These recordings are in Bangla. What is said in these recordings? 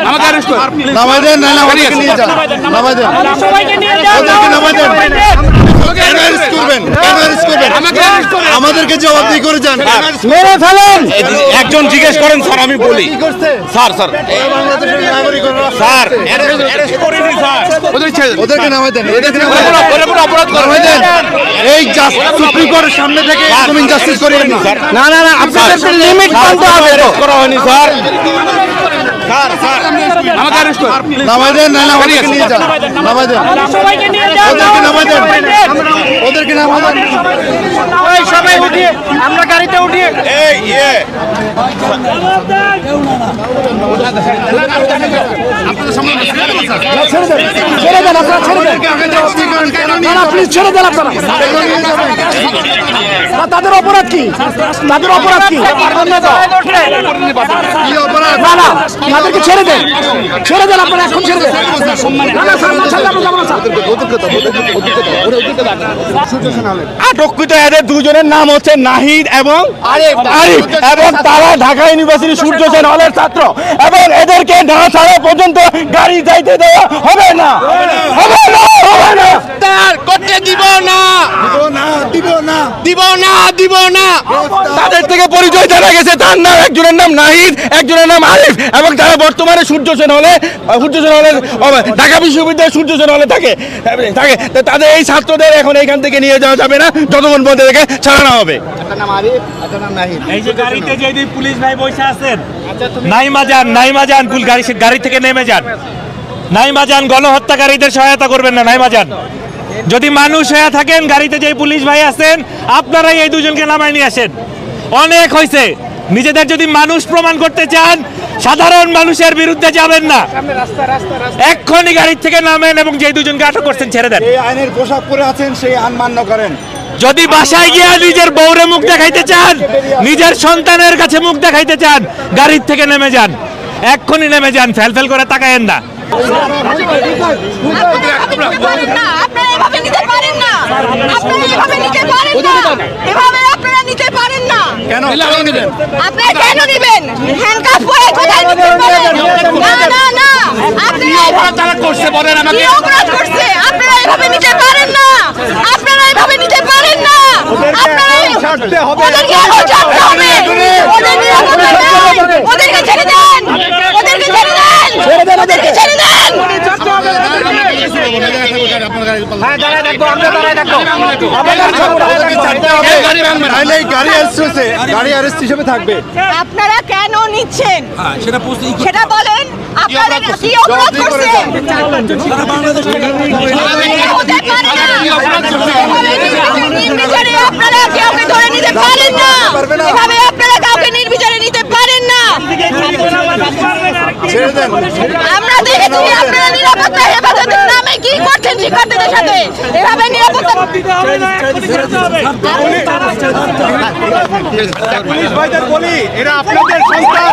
আমাকে অ্যারেস্ট করুন। নামাই দেন, না ওদেরকে নিয়ে যান, নামাই দেন, সবাইকে নিয়ে যান, ওদেরকে নামাই দেন। কেন অ্যারেস্ট করবেন? কেন অ্যারেস্ট করবেন? আমাদেরকে জবাবদিহি করে যান। মেরে ফেলেন। একজন জিজ্ঞেস করেন স্যার, আমি বলি স্যার বাংলাদেশের নাগরিকরা স্যার অ্যারেস্ট করিনি স্যার, ওদেরকে নামাই দেন, ওদেরকে নামাই দেন। এই সুপ্রিম কোর্টের সামনে থেকে তুমি জাস্টিস করিয়ে নিন। না না না, আপনাদের লিমিট মানতে হবে তো। করা হয়নি স্যার। স্যার আমাকে অ্যারেস্ট করুন। নামাই দেন, না ওদেরকে নিয়ে যান, নামাই দেন, সবাইকে নিয়ে যান, ওদেরকে নামাই দেন, ওদেরকে নামাই দেন। ওই সবাই উঠিয়ে, আমরা গাড়িতে উঠিয়ে। এই ছেড়ে দেন, আপনারা ছেড়ে দেন। না না, প্লিজ ছেড়ে দেন আপনারা। না, তাদের অপরাধ কি? তাদের অপরাধ কি? পারবেন না তো? না না, তাদেরকে ছেড়ে দেন, ছেড়ে দেন আপনারা, এখন ছেড়ে দেন। না না স্যার, না ছাড়লে আমরা যাবো না স্যার। আটককৃত এদের দুজনের নাম হচ্ছে নাহিদ এবং আরিফ, এবং তারা ঢাকা ইউনিভার্সিটি সূর্য সেন হলের ছাত্র, এবং এদেরকে না ছাড়া পর্যন্ত গাড়ি যাইতে দেওয়া হবে না, হবে না, হবে না। করতে দিব না, দিব না। তাদের থেকে পরিচয় জানা গেছে, তার নাম, একজনের নাম নাহিদ, একজনের নাম আরিফ, এবং তারা বর্তমানে সূর্য সেন হলের ঢাকা বিশ্ববিদ্যালয়ের সূর্য সেন হলে থাকে। তো তাদের এই ছাত্রদের এখন এইখান থেকে নিয়ে যাওয়া যাবে না যতক্ষণ পর্যন্ত এদেরকে ছাড়ানো হবে। এই যে গাড়িতে যে দুই পুলিশ ভাই বসে আছেন, নাইমা যান গাড়ি থেকে নেমে যান, নাইমা যান, গণহত্যাকারীদের সহায়তা করবেন না, নাইমা যান। যদি মানুষ হয়ে থাকেন, গাড়িতে যে পুলিশ ভাই আছেন, আপনারাই এই দুজনকে নামাই নিয়ে আসেন। অনেক হয়েছে। নিজেদের যদি মানুষ প্রমাণ করতে চান, সাধারণ মানুষের বিরুদ্ধে যাবেন না, এক্ষুনি গাড়ি থেকে নামেন এবং যে দুজনকে আটক করছেন ছেড়ে দেন। এই আইনের পোশাক পরে আছেন, সেই আইন মান্য করেন। যদি বাসায় গিয়ে নিজের বউরে মুখ দেখাইতে চান, নিজের সন্তানের কাছে মুখ দেখাইতে চান, গাড়ির থেকে নেমে যান, এক্ষুনি নেমে যান, ফেল করে তাকায়েন না। আপনারা কেন নিচ্ছেন সেটা বলেন। আপনারা কি অপরাধ করছেন? নির্বিচারে আপনারা কাউকে ধরে নিতে পারেন না, এভাবে আপনারা কাউকে নির্বিচারে নিতে পারেন না। আমরা দেখেছি আপনারা নিরাপত্তা হেফাজতের নামে কি করছেন শিক্ষার্থীদের সাথে, এভাবে নিরাপত্তা। পুলিশ ভাইদের বলি, এরা আপনাদের সন্তান।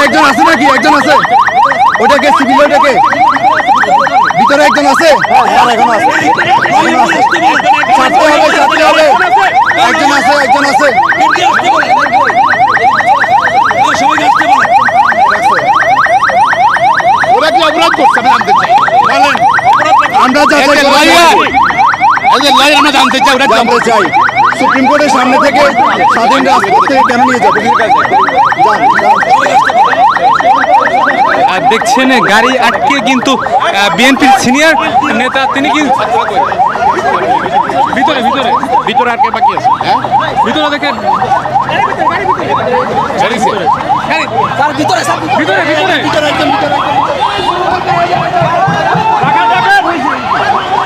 একজন আছে নাকি? একজন আছে, ওটাকে সিভিল, ওটাকে ভিতরে একজন আছে, এখন আছে, ছাড়তে হবে, একজন আছে, একজন আছে। ওরা কি অপরাধ করছে আমি জানতে চাই, বলেন। আমরা জানতে চাই, ওরা জানতে চাই সুপ্রিম কোর্টের সামনে থেকে স্বাধীন রাজপথে কেন নিয়ে যাবে? দেখছেন গাড়ি আটকে কিন্তু বিএনপির সিনিয়র নেতা তিনি কি ভিতরে ভিতরে ভিতরে আটকে বাকি আছে। হ্যাঁ ভিতরে দেখেন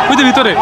ভিতরে ভিতরে